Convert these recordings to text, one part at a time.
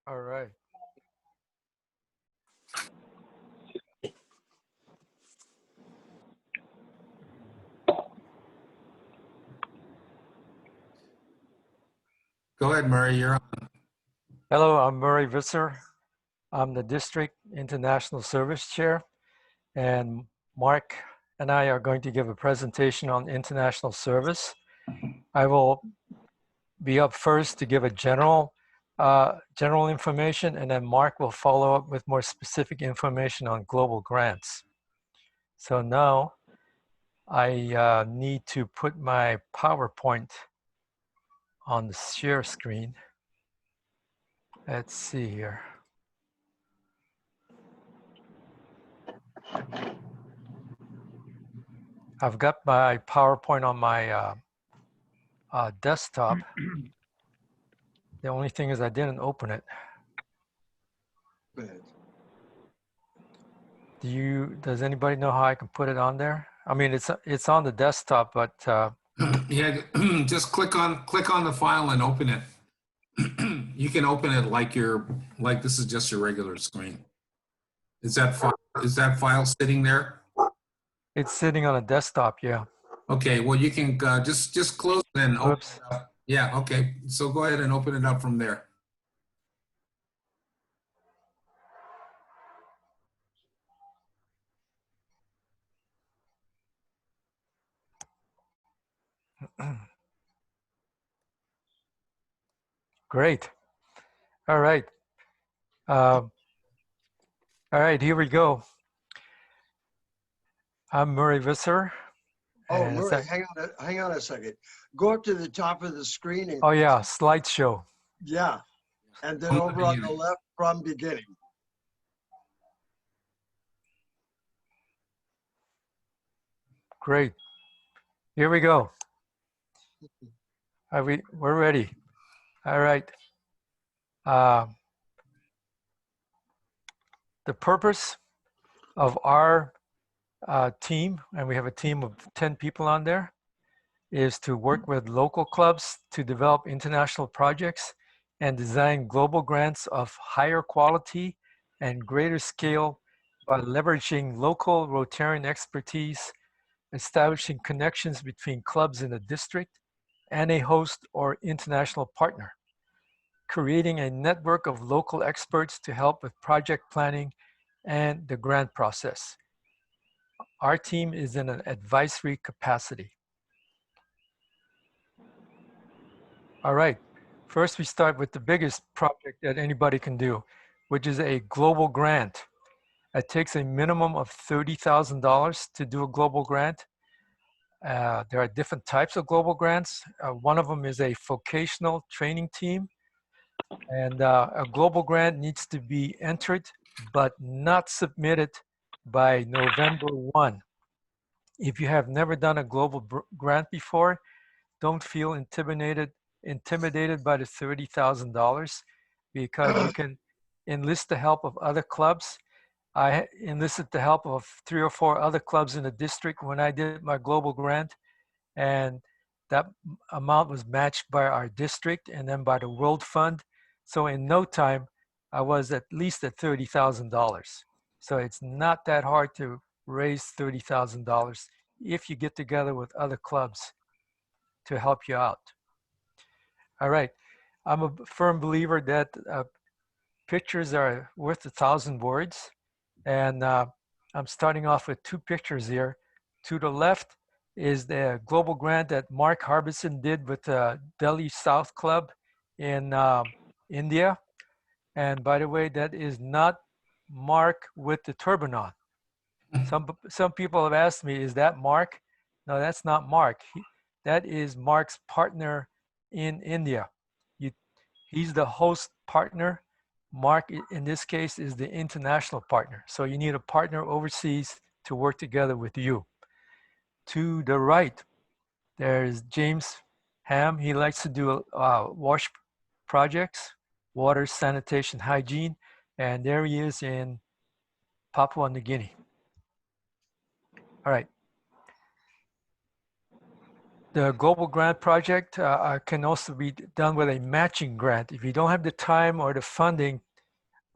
All right. Go ahead, Murray. You're on. Hello, I'm Murray Visser. I'm the District International Service Chair, and Mark and I are going to give a presentation on international service. I will be up first to give a general information, and then Mark will follow up with more specific information on global grants. So now I need to put my PowerPoint on the share screen. Let's see here. I've got my PowerPoint on my desktop. The only thing is I didn't open it. Does anybody know how I can put it on there? I mean, it's on the desktop, but Yeah, just click on the file and open it. You can open it like this is just your regular screen. Is that file sitting there? it's sitting on a desktop, yeah. Okay, well you can just close it and open Whoops. it up. Yeah, okay. So go ahead and open it up from there. Great. All right. All right, here we go. I'm Murray Visser. Oh, Murray, hang on a second. Go up to the top of the screen and oh yeah, slideshow. yeah, and then over on the left from beginning. Great. Here we go. We're ready. All right. The purpose of our team, and we have a team of 10 people on there, is to work with local clubs to develop international projects and design global grants of higher quality and greater scale by leveraging local Rotarian expertise, establishing connections between clubs in a district and a host or international partner, creating a network of local experts to help with project planning and the grant process. Our team is in an advisory capacity. All right, first we start with the biggest project that anybody can do, which is a global grant. It takes a minimum of $30,000 to do a global grant. There are different types of global grants. One of them is a vocational training team. And a global grant needs to be entered, but not submitted by November 1. If you have never done a global grant before, don't feel intimidated by the $30,000 because you can enlist the help of other clubs. I enlisted the help of 3 or 4 other clubs in the district when I did my global grant, and that amount was matched by our district and then by the World Fund. So in no time, I was at least at $30,000. So it's not that hard to raise $30,000 if you get together with other clubs to help you out. All right, I'm a firm believer that pictures are worth 1,000 words. And I'm starting off with 2 pictures here. To the left is the global grant that Mark Harbison did with the Delhi South Club in India. And by the way, that is not Mark with the turban on. Some people have asked me, is that Mark? No, that's not Mark. That is Mark's partner in India. He's the host partner. Mark, in this case, is the international partner. So you need a partner overseas to work together with you. To the right, there's James Ham. He likes to do wash projects, water, sanitation, hygiene. And there he is in Papua New Guinea. All right. The global grant project can also be done with a matching grant. If you don't have the time or the funding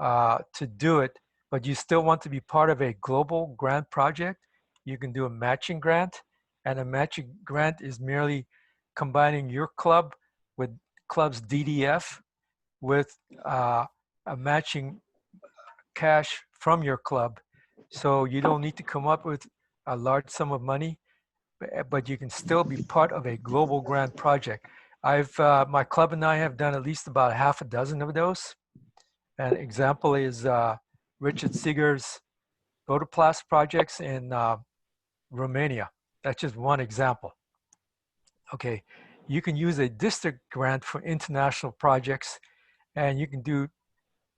to do it, but you still want to be part of a global grant project, you can do a matching grant. And a matching grant is merely combining your club with club's DDF with a matching cash from your club. So you don't need to come up with a large sum of money, but you can still be part of a global grant project. My club and I have done at least about half a dozen of those. An example is Richard Seeger's Votoplast projects in Romania. That's just one example. Okay, you can use a district grant for international projects, and you can do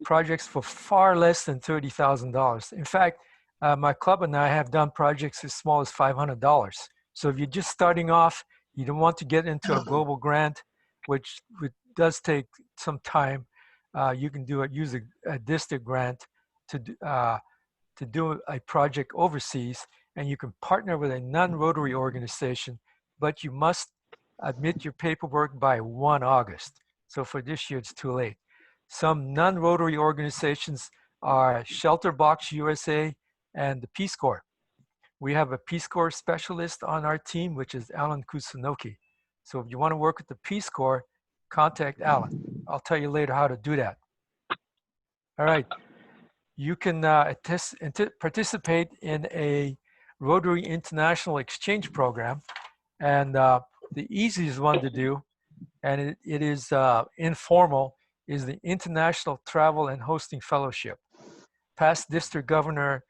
projects for far less than $30,000. In fact, my club and I have done projects as small as $500. So if you're just starting off, you don't want to get into a global grant, which does take some time. You can use a district grant to do a project overseas, and you can partner with a non-Rotary organization, but you must admit your paperwork by 1 August. So for this year, it's too late. Some non-Rotary organizations are Shelter Box USA and the Peace Corps. We have a Peace Corps specialist on our team, which is Alan Kusunoki. So if you want to work with the Peace Corps, contact Alan. I'll tell you later how to do that. All right. You can participate in a Rotary International Exchange Program. And the easiest one to do, and it is informal, is the International Travel and Hosting Fellowship. Past District Governor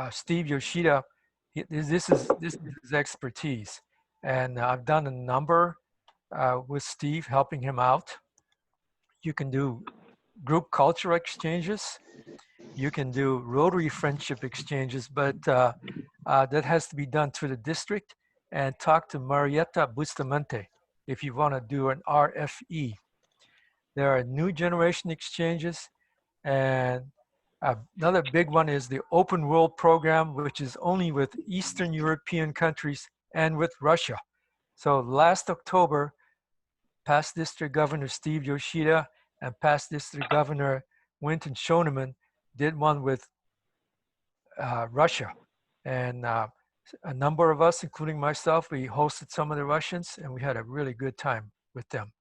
Steve Yoshida, this is his expertise. And I've done a number with Steve, helping him out. You can do group culture exchanges. You can do Rotary friendship exchanges, but that has to be done through the district. And talk to Marietta Bustamante if you want to do an RFE. There are new generation exchanges, and another big one is the Open World Program, which is only with Eastern European countries and with Russia. So last October, past District Governor Steve Yoshida and past District Governor Winton Schoeneman did one with Russia. And a number of us, including myself, we hosted some of the Russians, and we had a really good time with them.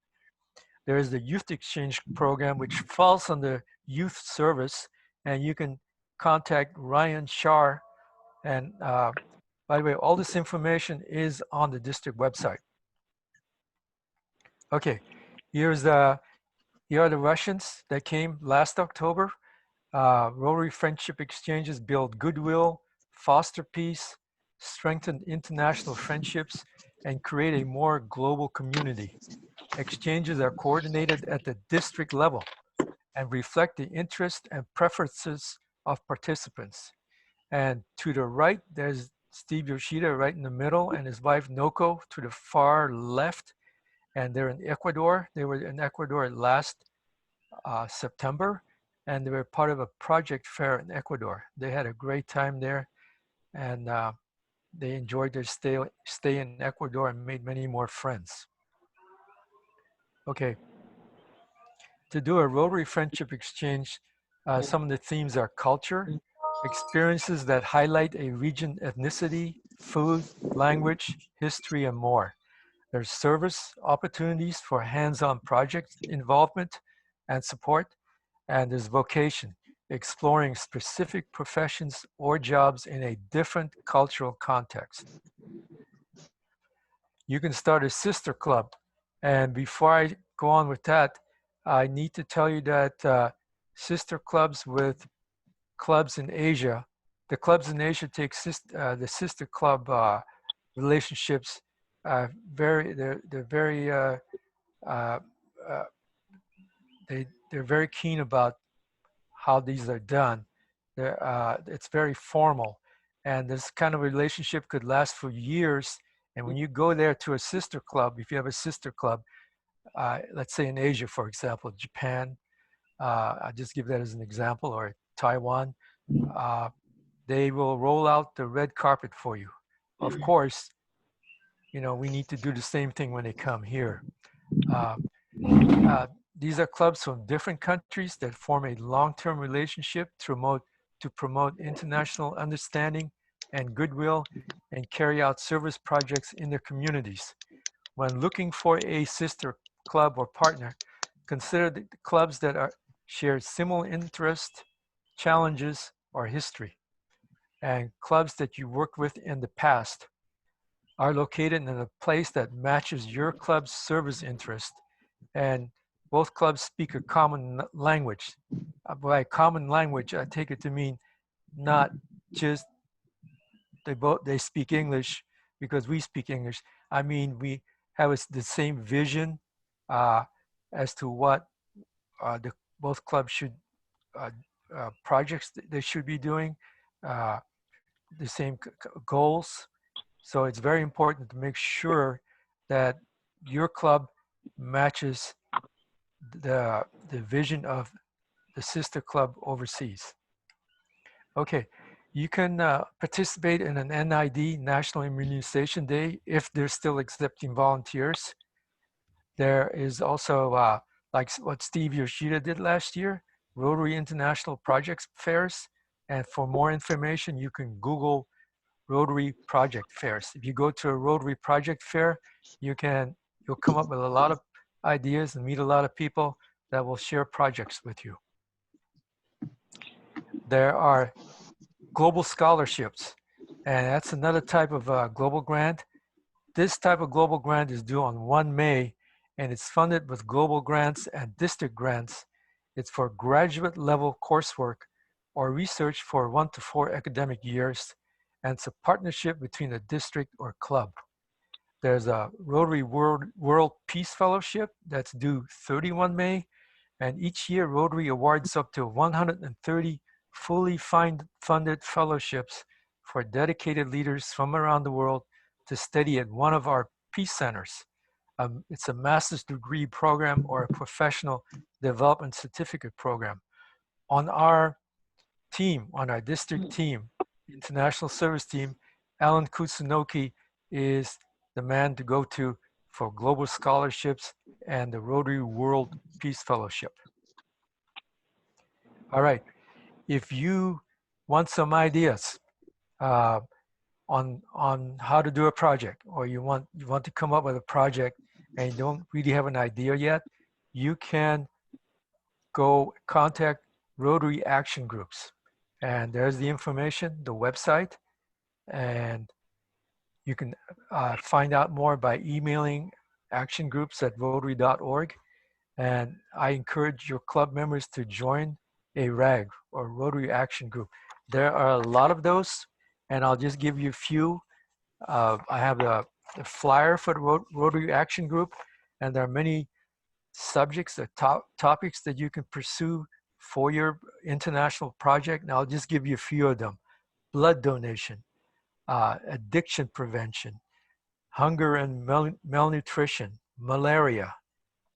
There is the Youth Exchange Program, which falls under Youth Service, and you can contact Ryan Shar. And by the way, all this information is on the district website. Okay, here are the Russians that came last October. Rotary Friendship Exchanges build goodwill, foster peace, strengthen international friendships, and create a more global community. Exchanges are coordinated at the district level and reflect the interests and preferences of participants. And to the right, there's Steve Yoshida right in the middle, and his wife Noko to the far left. And they're in Ecuador. They were in Ecuador last September, and they were part of a project fair in Ecuador. They had a great time there, and they enjoyed their stay in Ecuador and made many more friends. Okay, to do a Rotary Friendship Exchange, some of the themes are culture, experiences that highlight a region, ethnicity, food, language, history, and more. There's service opportunities for hands-on project involvement and support, and there's vocation, exploring specific professions or jobs in a different cultural context. You can start a sister club, and before I go on with that, I need to tell you that sister clubs with clubs in Asia, the clubs in Asia take the sister club relationships they're very keen about how these are done. It's very formal, and this kind of relationship could last for years. And when you go there to a sister club, if you have a sister club, let's say in Asia, for example, Japan, I'll just give that as an example, or Taiwan, they will roll out the red carpet for you. Of course, we need to do the same thing when they come here. Uh, uh, these are clubs from different countries that form a long-term relationship to promote international understanding and goodwill and carry out service projects in their communities. When looking for a sister club or partner, consider the clubs that share similar interests, challenges, or history, and clubs that you worked with in the past are located in a place that matches your club's service interest, and both clubs speak a common language. By common language, I take it to mean not just they speak English because we speak English. I mean, we have the same vision uh, as to what the both clubs should uh, projects they should be doing, uh, the same goals. So it's very important to make sure that your club matches the vision of the sister club overseas. Okay, you can participate in an NID, National Immunization Day, if they're still accepting volunteers. There is also, like what Steve Yoshida did last year, Rotary International Projects Fairs. And for more information, you can Google Rotary Project Fairs. If you go to a Rotary Project Fair, you'll come up with a lot of ideas and meet a lot of people that will share projects with you. There are global scholarships, and that's another type of global grant. This type of global grant is due on 1 May, and it's funded with global grants and district grants. It's for graduate level coursework or research for 1 to 4 academic years, and it's a partnership between a district or club. There's a Rotary World Peace Fellowship that's due 31 May, and each year Rotary awards up to 130 fully funded fellowships for dedicated leaders from around the world to study at one of our peace centers. It's a master's degree program or a professional development certificate program. On our team, on our district team, international service team, Alan Kutsunoki is the man to go to for global scholarships and the Rotary World Peace Fellowship. All right, if you want some ideas on how to do a project, or you want to come up with a project and you don't really have an idea yet, you can go contact Rotary Action Groups. And there's the information, the website, and you can find out more by emailing actiongroups@rotary.org. And I encourage your club members to join a RAG, or Rotary Action Group. There are a lot of those, and I'll just give you a few. I have the flyer for the Rotary Action Group, and there are many subjects or topics that you can pursue for your international project. And I'll just give you a few of them: blood donation, addiction prevention, hunger and malnutrition, malaria,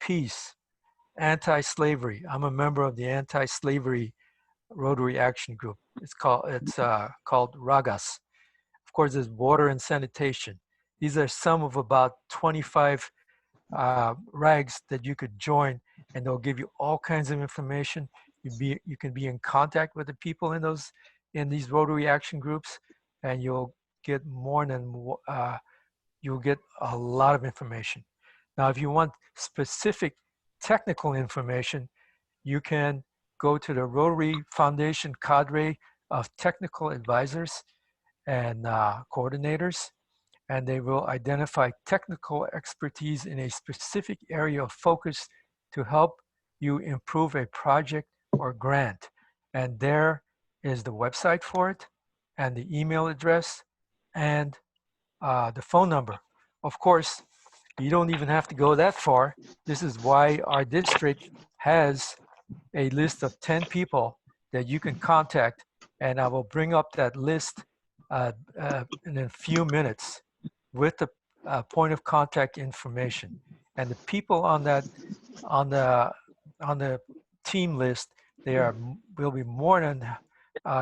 peace, anti-slavery. I'm a member of the anti-slavery Rotary Action Group. It's called RAGAS. Of course, there's water and sanitation. These are some of about 25 rags that you could join, and they'll give you all kinds of information. You can be in contact with the people in these Rotary Action Groups, and you'll get you'll get a lot of information. Now, if you want specific technical information, you can go to the Rotary Foundation cadre of technical advisors and coordinators, and they will identify technical expertise in a specific area of focus to help you improve a project or grant. And there is the website for it, and the email address, and the phone number. Of course, you don't even have to go that far. This is why our district has a list of 10 people that you can contact, and I will bring up that list in a few minutes with the point of contact information. And the people on the team list, will be more than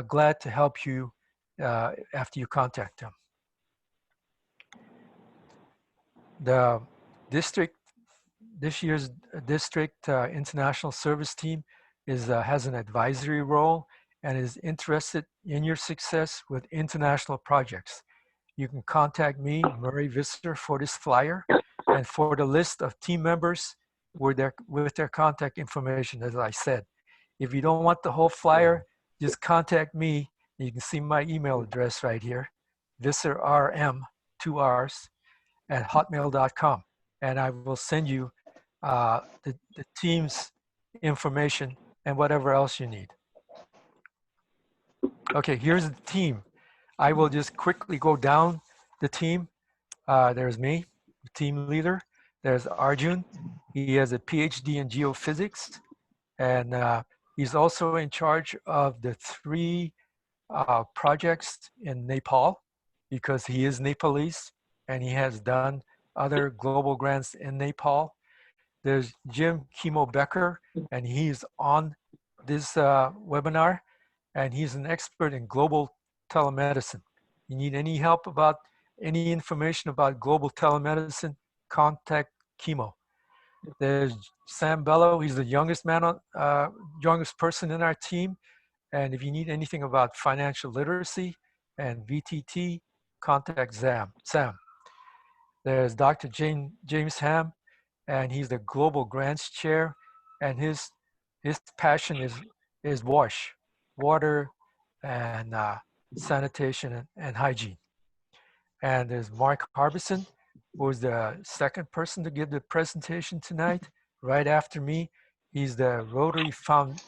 glad to help you after you contact them. The district, this year's district international service team has an advisory role and is interested in your success with international projects. You can contact me, Murray Visser, for this flyer and for the list of team members with their contact information, as I said. If you don't want the whole flyer, just contact me. You can see my email address right here, visserrm, 2 R's, at hotmail.com. And I will send you the team's information and whatever else you need. Okay, here's the team. I will just quickly go down the team. There's me, the team leader. There's Arjun. He has a PhD in geophysics, and he's also in charge of the 3 projects in Nepal because he is Nepalese and he has done other global grants in Nepal. There's Jim Kimo Becker, and he's on this webinar, and he's an expert in global telemedicine. You need any help about any information about global telemedicine, contact Kimo. There's Sam Bello. He's the youngest youngest person in our team. And if you need anything about financial literacy and VTT, contact Sam. There's Dr. James Ham, and he's the Global Grants Chair, and his passion is water, and sanitation and hygiene. And there's Mark Harbison, who is the second person to give the presentation tonight, right after me. He's the Rotary Foundation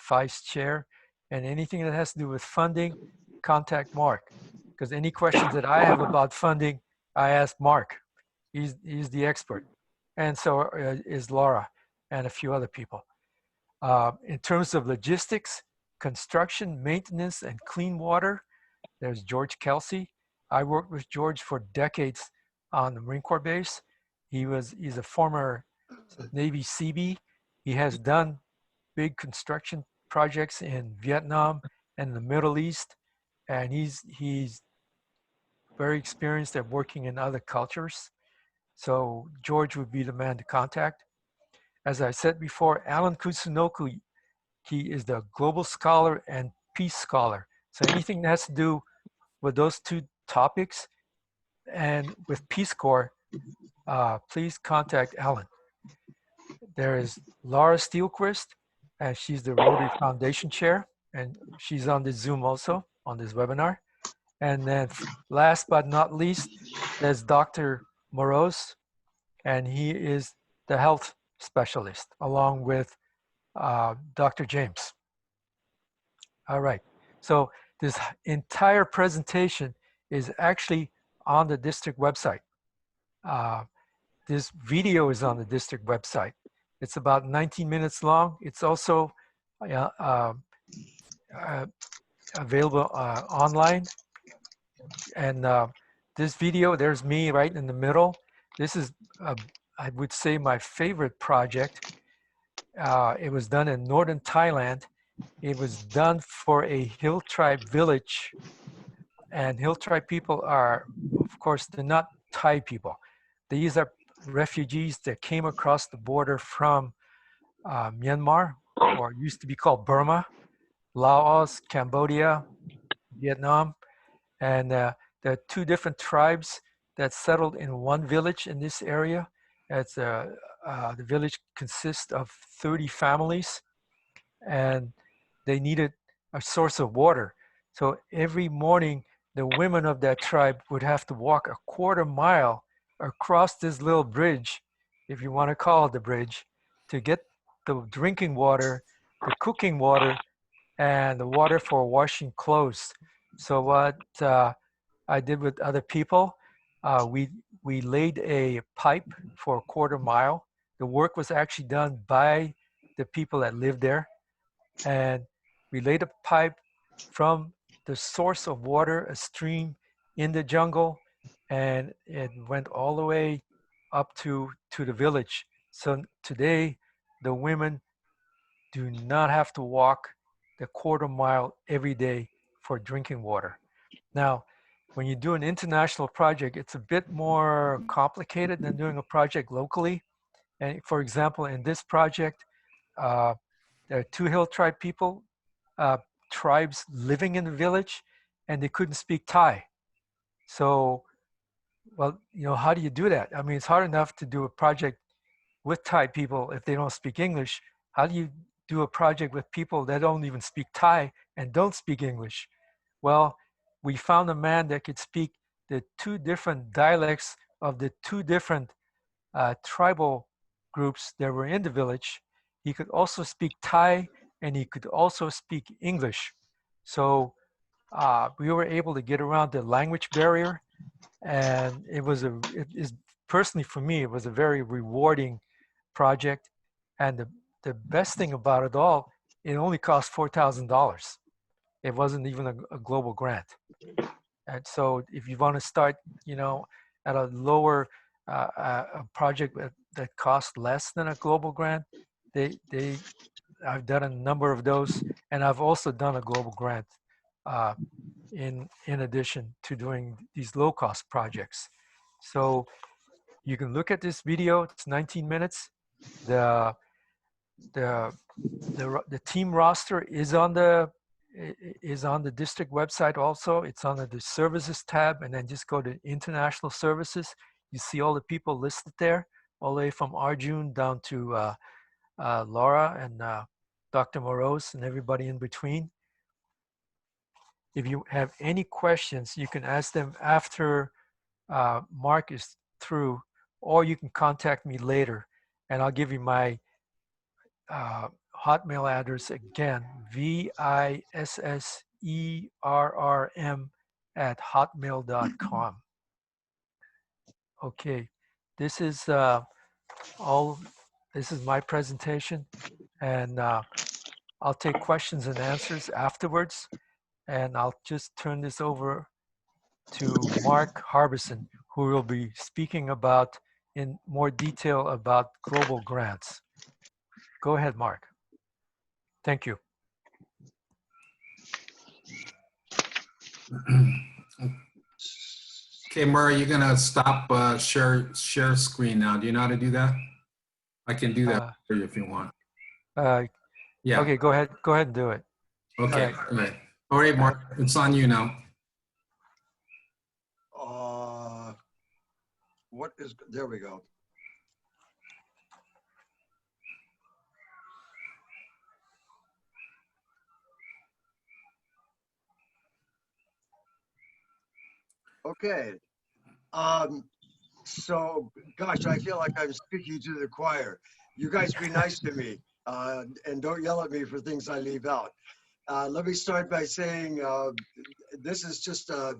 Vice Chair, and anything that has to do with funding, contact Mark. Because any questions that I have about funding, I ask Mark. He's the expert. And so is Laura and a few other people. In terms of logistics, construction, maintenance, and clean water, there's George Kelsey. I worked with George for decades on the Marine Corps base. He's a former Navy Seabee. He has done big construction projects in Vietnam and the Middle East, and he's very experienced at working in other cultures. So George would be the man to contact. As I said before, Alan Kusunoku, he is the global scholar and peace scholar. So anything that has to do with those 2 topics and with Peace Corps, please contact Alan. There is Laura Steelquist, and she's the Rotary Foundation Chair, and she's on this Zoom also, on this webinar. And then last but not least, there's Dr. Moroz, and he is the health specialist, along with Dr. James. All right, so this entire presentation is actually on the district website. This video is on the district website. It's about 19 minutes long. It's also available online. And this video, there's me right in the middle. This is, I would say, my favorite project. It was done in northern Thailand. It was done for a hill tribe village. And hill tribe people are, of course, they're not Thai people. These are refugees that came across the border from Myanmar, or used to be called Burma, Laos, Cambodia, Vietnam. And there are 2 different tribes that settled in one village in this area. The village consists of 30 families, and they needed a source of water. So every morning, the women of that tribe would have to walk a quarter mile across this little bridge, if you want to call it the bridge, to get the drinking water, the cooking water, and the water for washing clothes. So what I did with other people, we laid a pipe for a quarter mile. The work was actually done by the people that lived there. And we laid a pipe from the source of water, a stream in the jungle, and it went all the way up to the village. So today, the women do not have to walk the quarter mile every day for drinking water. Now, when you do an international project, it's a bit more complicated than doing a project locally. And for example, in this project, uh, there are two Hill Tribe people, uh, tribes living in the village, and they couldn't speak Thai. So, well, how do you do that? I mean, it's hard enough to do a project with Thai people if they don't speak English. How do you do a project with people that don't even speak Thai and don't speak English? Well, we found a man that could speak the two different dialects of the two different tribal groups that were in the village. He could also speak Thai and he could also speak English. So we were able to get around the language barrier, and it is personally for me, it was a very rewarding project. And the best thing about it all, it only cost $4,000. It wasn't even a global grant. And so if you want to start, at a lower a project that costs less than a global grant, they I've done a number of those, and I've also done a global grant uh, in addition to doing these low cost projects. So you can look at this video. It's 19 minutes. The the the team roster is on the district website also. It's on the services tab, and then just go to international services. You see all the people listed there, all the way from Arjun down to Laura and Dr. Morose and everybody in between. If you have any questions, you can ask them after Mark is through, or you can contact me later, and I'll give you my Hotmail address again, visserm@hotmail.com. Okay, this is this is my presentation, and I'll take questions and answers afterwards, and I'll just turn this over to Mark Harbison, who will be speaking about in more detail about global grants. Go ahead, Mark. Thank you. Okay, Murray, you're gonna stop share screen now. Do you know how to do that? I can do that for you if you want. Yeah. Okay, go ahead. Go ahead and do it. Okay. All right, Mark, it's on you now. There we go. Okay. So, gosh, I feel like I'm speaking to the choir. You guys be nice to me and don't yell at me for things I leave out. Let me start by saying this is just a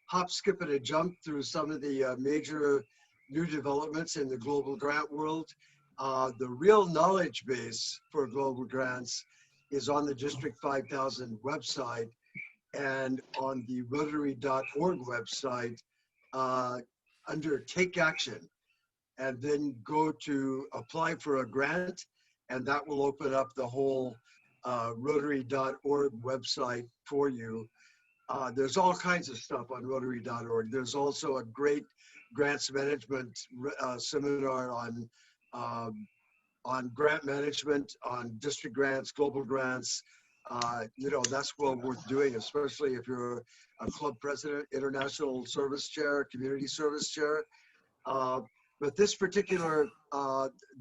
hop, skip, and a jump through some of the major new developments in the global grant world. The real knowledge base for global grants is on the District 5000 website and on the Rotary.org website under Take Action, and then go to apply for a grant, and that will open up the whole Rotary.org website for you. There's all kinds of stuff on Rotary.org. There's also a great grants management seminar on grant management, on district grants, global grants. That's well worth doing, especially if you're a club president, international service chair, community service chair. But this particular,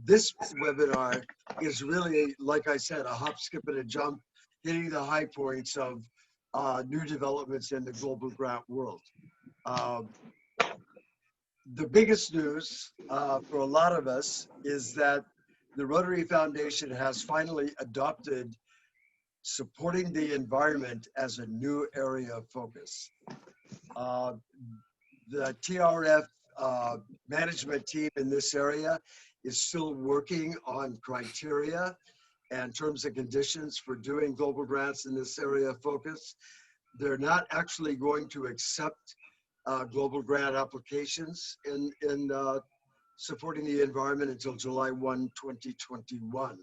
this webinar is really, like I said, a hop, skip, and a jump, hitting the high points of new developments in the global grant world. The biggest news for a lot of us is that the Rotary Foundation has finally adopted supporting the environment as a new area of focus. The TRF management team in this area is still working on criteria and terms and conditions for doing global grants in this area of focus. They're not actually going to accept global grant applications in supporting the environment until July 1, 2021.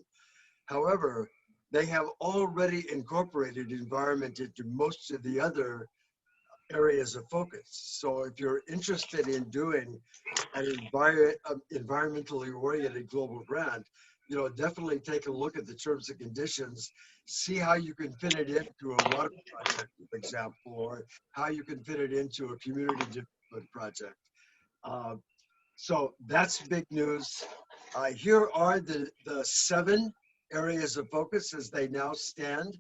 However, they have already incorporated environment into most of the other areas of focus. So if you're interested in doing an environmentally oriented global grant, you know, definitely take a look at the terms and conditions, see how you can fit it into a water project, for example, or how you can fit it into a community development project. Uh, so that's big news. Here are the 7 areas of focus as they now stand.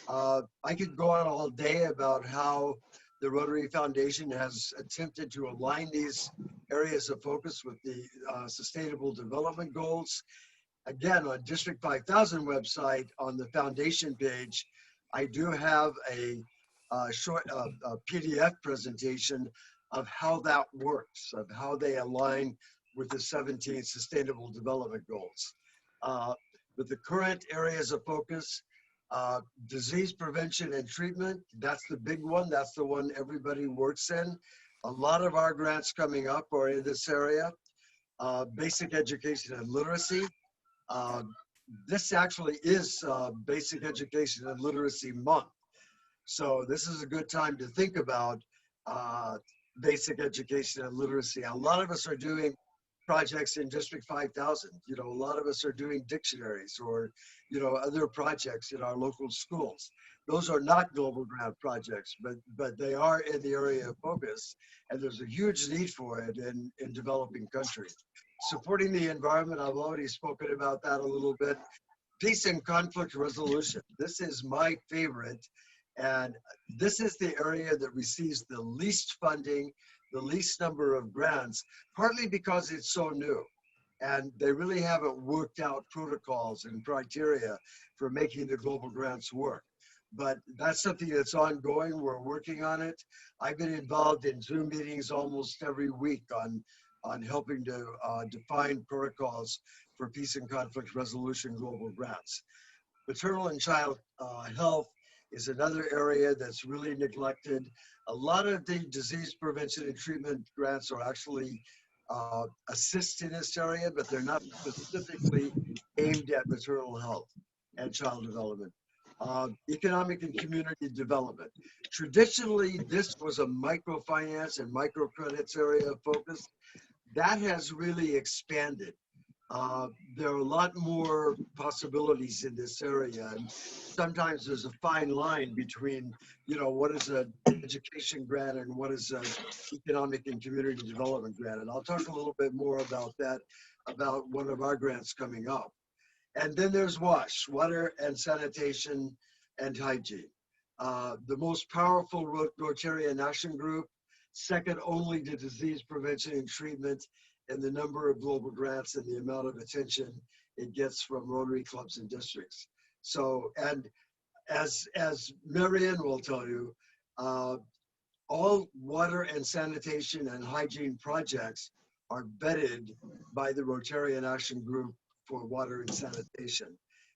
I could go on all day about how the Rotary Foundation has attempted to align these areas of focus with the Sustainable Development Goals. Again, on District 5000 website, on the foundation page, I do have a short PDF presentation of how that works, of how they align with the 17 Sustainable Development Goals. With the current areas of focus, disease prevention and treatment, that's the big one. That's the one everybody works in. A lot of our grants coming up are in this area. Basic education and literacy. Uh, this actually is Basic Education and Literacy Month. So this is a good time to think about basic education and literacy. A lot of us are doing projects in District 5000. You know, a lot of us are doing dictionaries or, you know, other projects in our local schools. Those are not global grant projects, but they are in the area of focus, and there's a huge need for it in developing countries. Supporting the environment, I've already spoken about that a little bit. Peace and conflict resolution. This is my favorite. And this is the area that receives the least funding, the least number of grants, partly because it's so new. And they really haven't worked out protocols and criteria for making the global grants work. But that's something that's ongoing. We're working on it. I've been involved in Zoom meetings almost every week on helping to define protocols for peace and conflict resolution global grants. Maternal and child health is another area that's really neglected. A lot of the disease prevention and treatment grants are actually assist in this area, but they're not specifically aimed at maternal health and child development. Economic and community development. Traditionally, this was a microfinance and microcredits area of focus. That has really expanded. There are a lot more possibilities in this area, and sometimes there's a fine line between, you know, what is an education grant and what is an economic and community development grant. And I'll talk a little bit more about that, about one of our grants coming up. And then there's WASH, water and sanitation and hygiene. The most powerful Rotarian Action Group, second only to disease prevention and treatment, and the number of global grants and the amount of attention it gets from Rotary clubs and districts. So, and as Marianne will tell you, all water and sanitation and hygiene projects are vetted by the Rotarian Action Group for water and sanitation.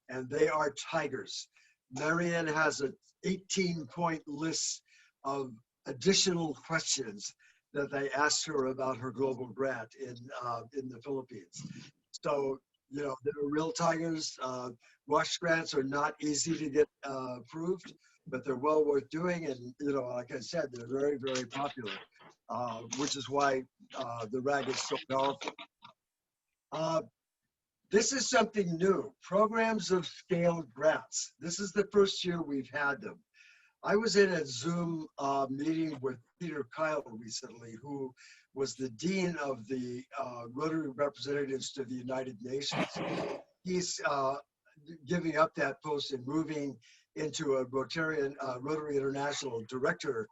And they are tigers. Marianne has an 18-point list of additional questions that they asked her about her global grant in the Philippines. So, you know, they're real tigers. WASH grants are not easy to get approved, but they're well worth doing. And, you know, like I said, they're very, very popular, which is why the RAG is so powerful. This is something new, programs of scaled grants. This is the first year we've had them. I was in a Zoom meeting with Peter Kyle recently, who was the Dean of the Rotary Representatives to the United Nations. He's giving up that post and moving into a Rotary International Director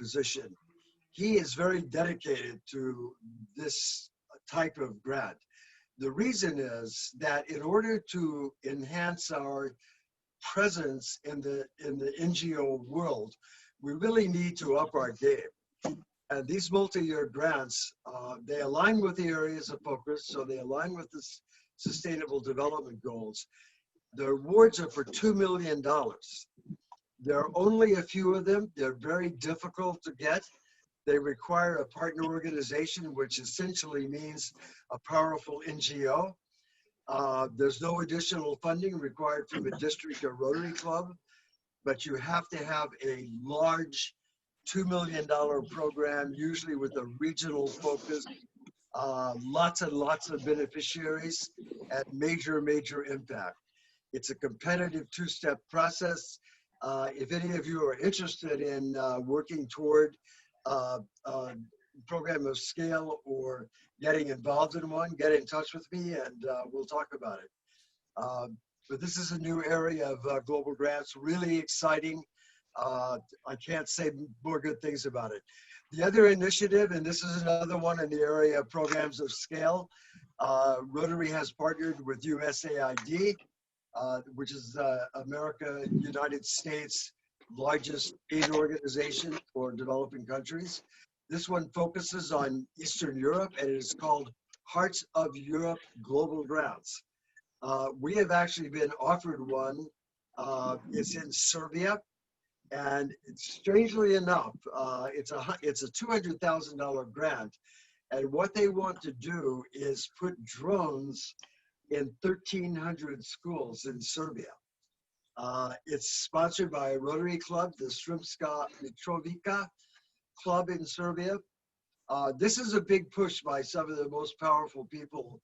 position. He is very dedicated to this type of grant. The reason is that in order to enhance our presence in the NGO world, we really need to up our game. And these multi-year grants, they align with the areas of focus, so they align with the Sustainable Development Goals. The awards are for $2 million. There are only a few of them. They're very difficult to get. They require a partner organization, which essentially means a powerful NGO. There's no additional funding required from a district or Rotary club, but you have to have a large $2 million program, usually with a regional focus, lots and lots of beneficiaries, and major impact. It's a competitive two-step process. If any of you are interested in working toward a program of scale or getting involved in one, get in touch with me and we'll talk about it. But this is a new area of global grants, really exciting. I can't say more good things about it. The other initiative, and this is another one in the area of programs of scale, Rotary has partnered with USAID, which is United States' largest aid organization for developing countries. This one focuses on Eastern Europe, and it is called Hearts of Europe Global Grants. We have actually been offered one. It's in Serbia, and strangely enough, it's a $200,000 grant. And what they want to do is put drones in 1,300 schools in Serbia. It's sponsored by a Rotary Club, the Srpska Mitrovica Club in Serbia. This is a big push by some of the most powerful people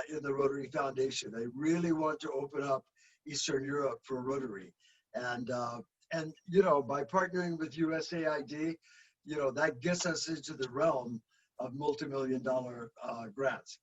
in the Rotary Foundation. They really want to open up Eastern Europe for Rotary. And you know, by partnering with USAID, you know, that gets us into the realm of multi-million-dollar grants.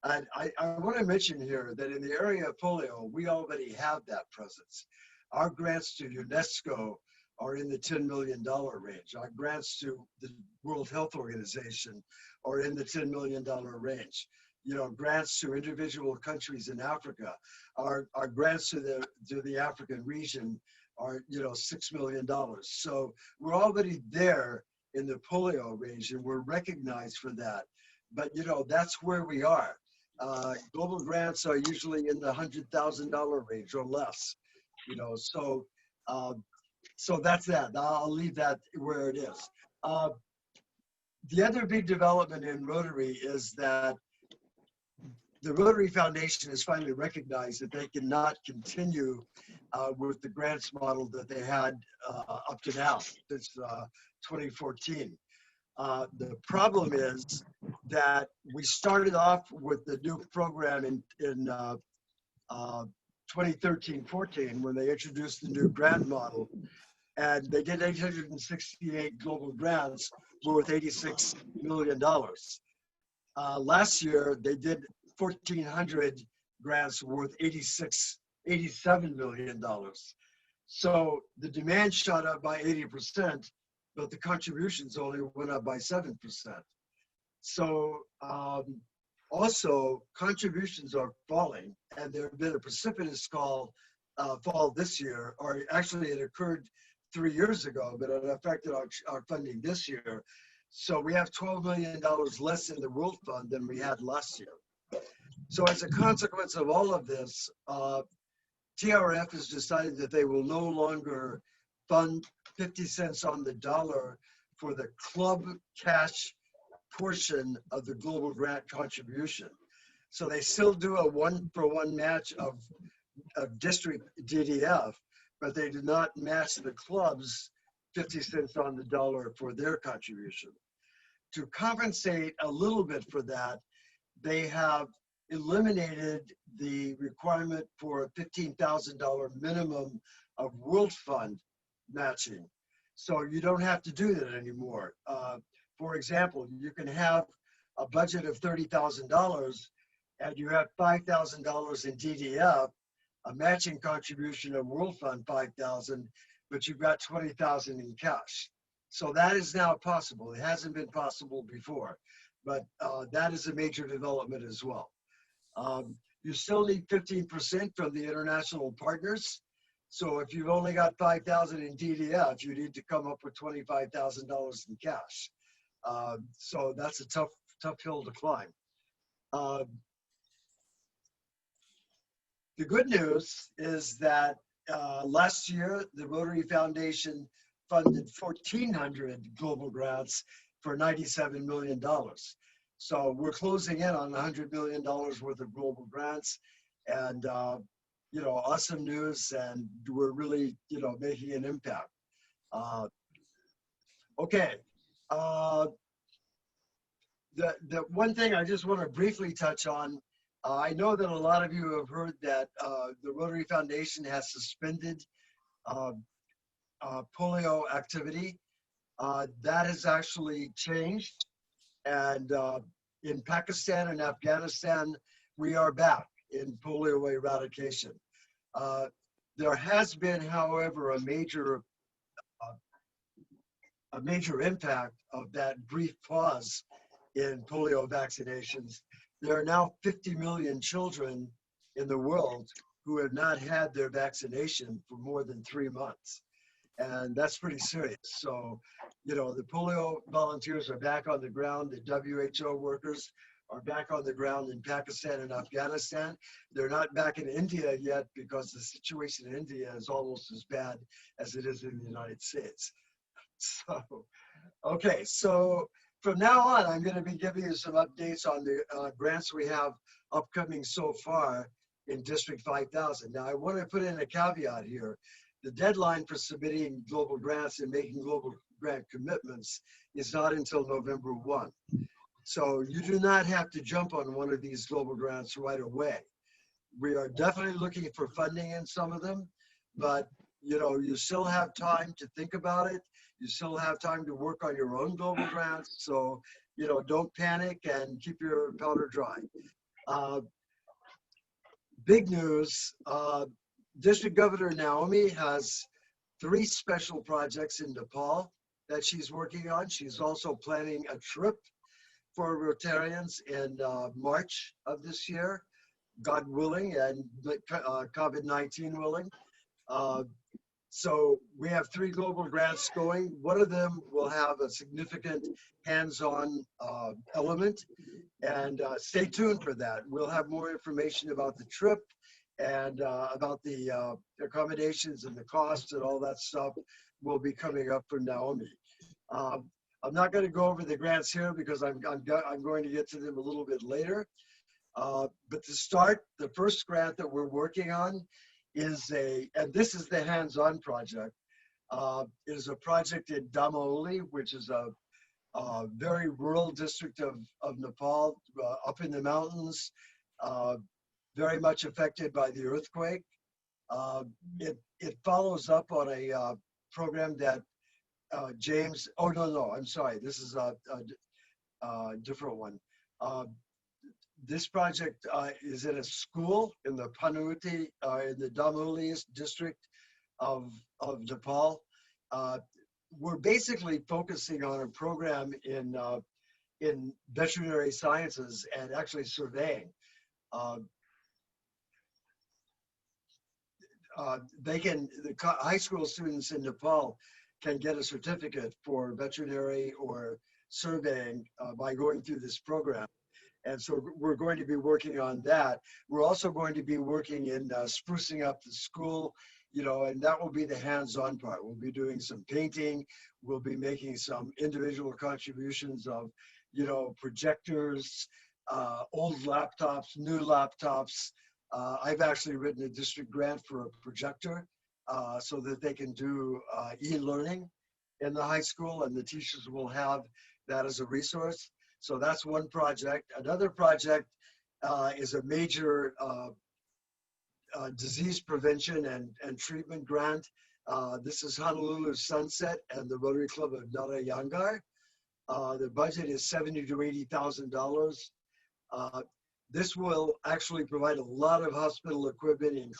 And I want to mention here that in the area of polio, we already have that presence. Our grants to UNESCO are in the $10 million range. Our grants to the World Health Organization are in the $10 million range. You know, grants to individual countries in Africa, our grants to the African region are, you know, $6 million. So we're already there in the polio range, and we're recognized for that. But, you know, that's where we are. Global grants are usually in the $100,000 range or less, you know, so that's that. I'll leave that where it is. The other big development in Rotary is that the Rotary Foundation has finally recognized that they cannot continue with the grants model that they had up to now, since 2014. The problem is that we started off with the new program in 2013-14 when they introduced the new grant model, and they did 868 global grants worth $86 million. Last year, they did 1,400 grants worth $87 million. So the demand shot up by 80%, but the contributions only went up by 7%. So also contributions are falling, and there have been a precipitous fall this year, or actually it occurred 3 years ago, but it affected our funding this year. So we have $12 million less in the World Fund than we had last year. So as a consequence of all of this, TRF has decided that they will no longer fund 50 cents on the dollar for the club cash portion of the global grant contribution. So they still do a 1-for-1 match of district DDF, but they do not match the club's 50 cents on the dollar for their contribution. To compensate a little bit for that, they have eliminated the requirement for a $15,000 minimum of World Fund matching. So you don't have to do that anymore. For example, you can have a budget of $30,000 and you have $5,000 in DDF, a matching contribution of World Fund 5,000, but you've got 20,000 in cash. So that is now possible. It hasn't been possible before, but that is a major development as well. You still need 15% from the international partners. So if you've only got 5,000 in DDF, you need to come up with $25,000 in cash. So that's a tough hill to climb. The good news is that last year, the Rotary Foundation funded 1,400 global grants for $97 million. So we're closing in on $100 million worth of global grants, and you know, awesome news, and we're really, you know, making an impact. Okay. The one thing I just want to briefly touch on, I know that a lot of you have heard that the Rotary Foundation has suspended uh, polio activity. That has actually changed. And in Pakistan and Afghanistan, we are back in polio eradication. Uh, there has been, however, a major impact of that brief pause in polio vaccinations. There are now 50 million children in the world who have not had their vaccination for more than 3 months. And that's pretty serious. So, you know, the polio volunteers are back on the ground. The WHO workers are back on the ground in Pakistan and Afghanistan. They're not back in India yet because the situation in India is almost as bad as it is in the United States. So, okay, so from now on, I'm going to be giving you some updates on the grants we have upcoming so far in District 5000. Now, I want to put in a caveat here. The deadline for submitting global grants and making global grant commitments is not until November 1. So you do not have to jump on one of these global grants right away. We are definitely looking for funding in some of them, but you know, you still have time to think about it. You still have time to work on your own global grants. So, you know, don't panic and keep your powder dry. Big news, District Governor Naomi has 3 special projects in Nepal that she's working on. She's also planning a trip for Rotarians in March of this year, God willing, and COVID-19 willing. So we have 3 global grants going. One of them will have a significant hands-on element, and stay tuned for that. We'll have more information about the trip and about the accommodations and the costs and all that stuff will be coming up from Naomi. I'm not going to go over the grants here because I'm going to get to them a little bit later. But to start, the first grant that we're working on is and this is the hands-on project, is a project in Damauli, which is a very rural district of Nepal, up in the mountains, very much affected by the earthquake. It follows up on a program that James, oh no, I'm sorry, this is a different one. This project is in a school in the Panuti, in the Damauli district of Nepal. We're basically focusing on a program in veterinary sciences and actually surveying. The high school students in Nepal can get a certificate for veterinary or surveying by going through this program. And so we're going to be working on that. We're also going to be working in sprucing up the school, you know, and that will be the hands-on part. We'll be doing some painting. We'll be making some individual contributions of, you know, projectors, old laptops, new laptops. I've actually written a district grant for a projector so that they can do e-learning in the high school, and the teachers will have that as a resource. So that's one project. Another project is a major disease prevention and treatment grant. This is Honolulu Sunset and the Rotary Club of Narayangar. The budget is $70,000 to $80,000. This will actually provide a lot of hospital equipment,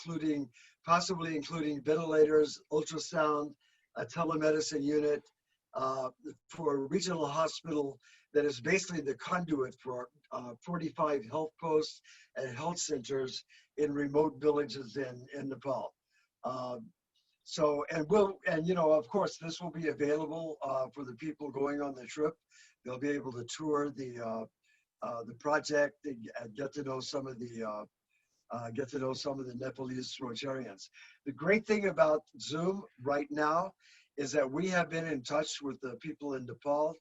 possibly including ventilators, ultrasound, a telemedicine unit for a regional hospital that is basically the conduit for 45 health posts and health centers in remote villages in Nepal. You know, of course, this will be available for the people going on the trip. They'll be able to tour the project and get to know some of the Nepalese Rotarians. The great thing about Zoom right now is that we have been in touch with the people in Nepal.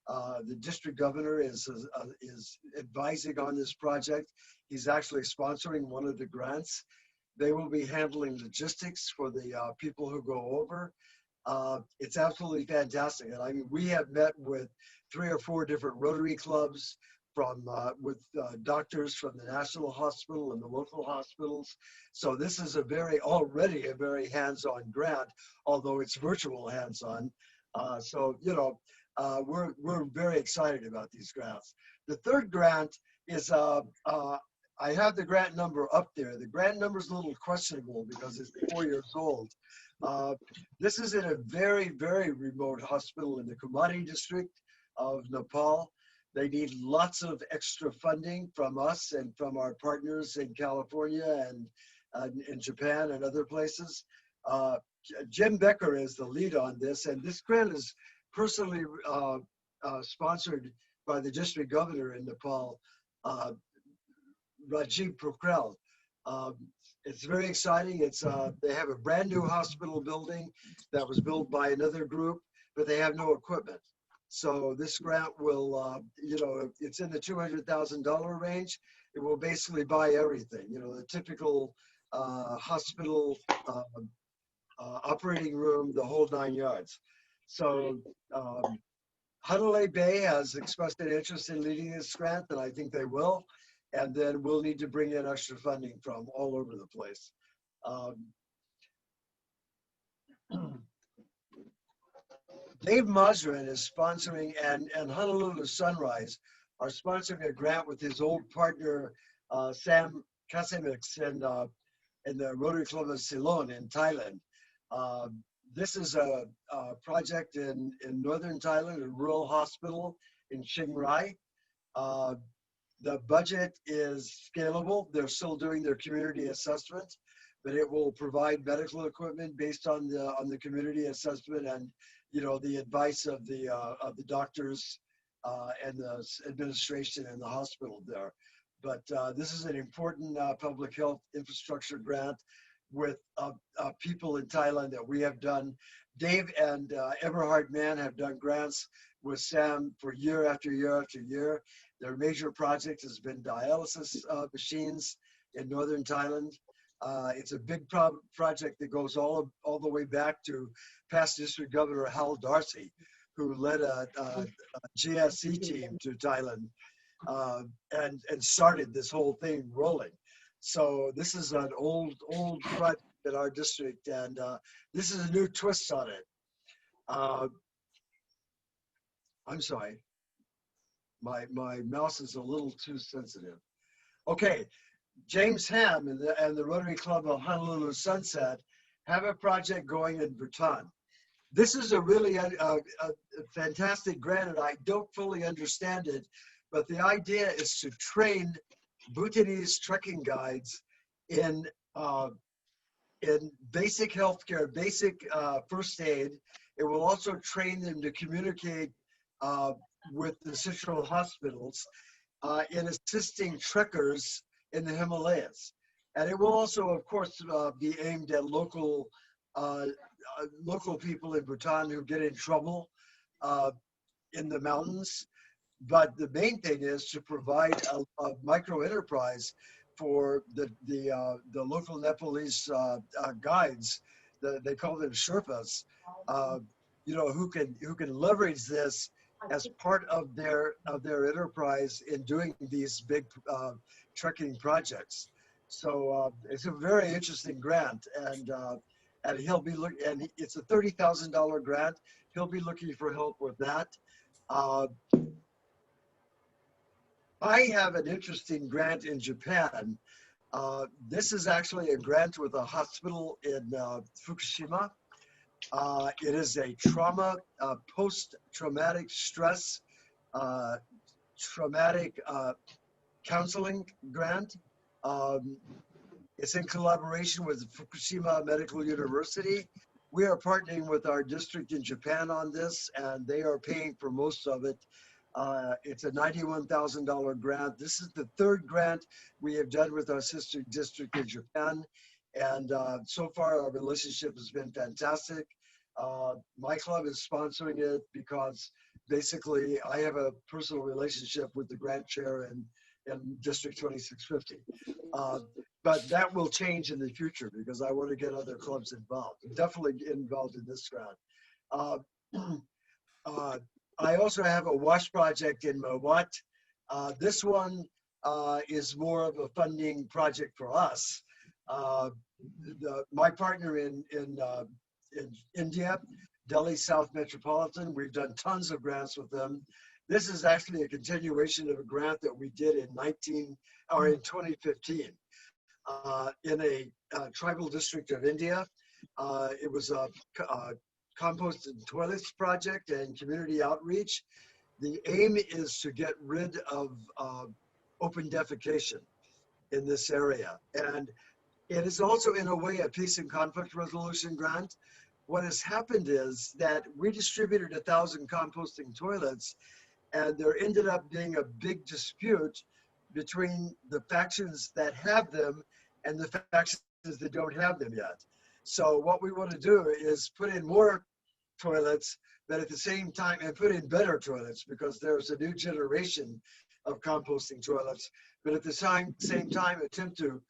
The district governor is advising on this project. He's actually sponsoring one of the grants. They will be handling logistics for the people who go over. It's absolutely fantastic. And I mean, we have met with 3 or 4 different Rotary clubs from with doctors from the National Hospital and the local hospitals. So this is already a very hands-on grant, although it's virtual hands-on. So you know, we're very excited about these grants. The third grant is I have the grant number up there. The grant number is a little questionable because it's 4 years old. This is in a very, very remote hospital in the Kumasi district of Nepal. They need lots of extra funding from us and from our partners in California and in Japan and other places. Jim Becker is the lead on this, and this grant is personally sponsored by the district governor in Nepal, Rajiv Pokhrel. It's very exciting. They have a brand new hospital building that was built by another group, but they have no equipment. So this grant will, you know, it's in the $200,000 range. It will basically buy everything, you know, the typical hospital operating room, the whole 9 yards. So Honolulu Bay has expressed an interest in leading this grant, and I think they will. And then we'll need to bring in extra funding from all over the place. Dave Masrin is sponsoring, and Honolulu Sunrise are sponsoring a grant with his old partner, Sam Kasimix in the Rotary Club of Ceylon in Thailand. This is a project in northern Thailand, a rural hospital in Chiang Rai. The budget is scalable. They're still doing their community assessment, but it will provide medical equipment based on the community assessment and, you know, the advice of the doctors and the administration in the hospital there. But this is an important public health infrastructure grant with people in Thailand that we have done. Dave and Eberhard Mann have done grants with Sam for year after year after year. Their major project has been dialysis machines in northern Thailand. It's a big project that goes all the way back to past District Governor Hal Darcy, who led a GSC team to Thailand and started this whole thing rolling. So this is an old project in our district, and this is a new twist on it. I'm sorry. My mouse is a little too sensitive. Okay, James Ham and the Rotary Club of Honolulu Sunset have a project going in Bhutan. This is a really a fantastic grant, and I don't fully understand it, but the idea is to train Bhutanese trekking guides in basic healthcare, basic first aid. It will also train them to communicate with the central hospitals in assisting trekkers in the Himalayas. And it will also, of course, be aimed at local people in Bhutan who get in trouble in the mountains. But the main thing is to provide a micro enterprise for the local Nepalese guides. They call them Sherpas, you know, who can leverage this as part of their enterprise in doing these big trekking projects. So it's a very interesting grant, and he'll be and it's a $30,000 grant. He'll be looking for help with that. I have an interesting grant in Japan. This is actually a grant with a hospital in Fukushima. It is a post-traumatic stress, traumatic counseling grant. It's in collaboration with Fukushima Medical University. We are partnering with our district in Japan on this, and they are paying for most of it. It's a $91,000 grant. This is the third grant we have done with our sister district in Japan. And so far, our relationship has been fantastic. My club is sponsoring it because basically I have a personal relationship with the grant chair in District 2650. But that will change in the future because I want to get other clubs involved. Definitely get involved in this grant. Uh, I also have a wash project in Mawat. This one is more of a funding project for us. My partner in India, Delhi South Metropolitan, we've done tons of grants with them. This is actually a continuation of a grant that we did in 2015 in a tribal district of India. It was a compost and toilets project and community outreach. The aim is to get rid of open defecation in this area. And it is also, in a way, a peace and conflict resolution grant. What has happened is that we distributed 1,000 composting toilets, and there ended up being a big dispute between the factions that have them and the factions that don't have them yet. So what we want to do is put in more toilets, but at the same time, and put in better toilets, because there's a new generation of composting toilets, but at the same time attempt to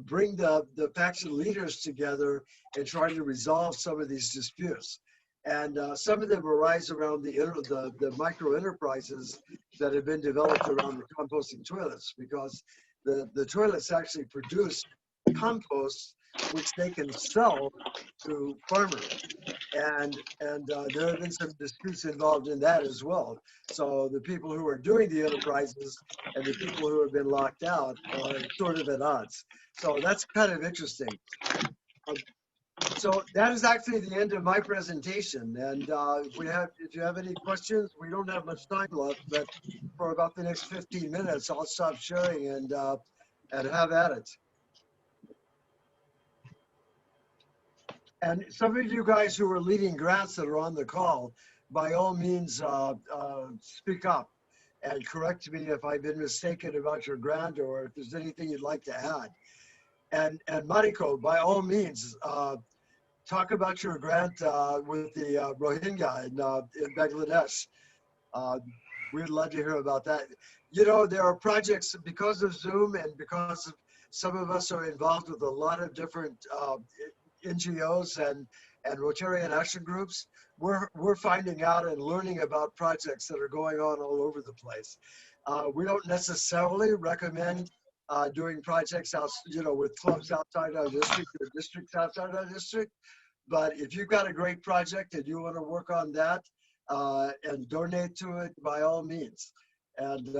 bring the faction leaders together and try to resolve some of these disputes. And some of them arise around the micro enterprises that have been developed around the composting toilets, because the toilets actually produce compost which they can sell to farmers. And there have been some disputes involved in that as well. So the people who are doing the enterprises and the people who have been locked out are sort of at odds. So that's kind of interesting. So that is actually the end of my presentation. And if you have any questions, we don't have much time left, but for about the next 15 minutes, I'll stop sharing and have at it. And some of you guys who are leading grants that are on the call, by all means, speak up and correct me if I've been mistaken about your grant or if there's anything you'd like to add. And Mariko, by all means, talk about your grant with the Rohingya in Bangladesh. We'd love to hear about that. You know, there are projects because of Zoom and because of some of us are involved with a lot of different NGOs and Rotarian action groups. We're finding out and learning about projects that are going on all over the place. We don't necessarily recommend doing projects out, with clubs outside our district or districts outside our district. But if you've got a great project and you want to work on that and donate to it, by all means. And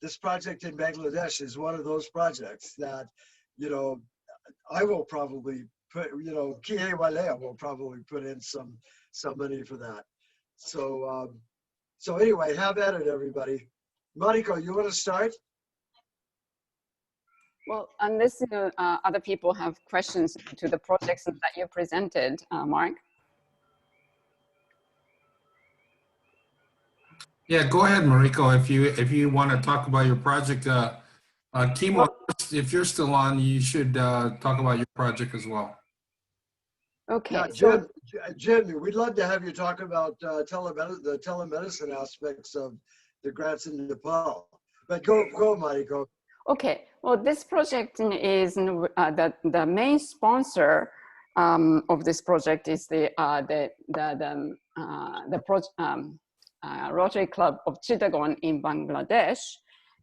this project in Bangladesh is one of those projects that, I will probably put, Kie Walea will probably put in some money for that. So, so anyway, have at it, everybody. Mariko, you want to start? Well, unless other people have questions to the projects that you presented, Mark. Yeah, go ahead, Mariko. If you want to talk about your project, Kimo, if you're still on, you should talk about your project as well. Okay. Yeah, Jim, we'd love to have you talk about the telemedicine aspects of the grants in Nepal. But go, Mariko. Okay. Well, this project is the main sponsor of this project is the Rotary Club of Chittagong in Bangladesh,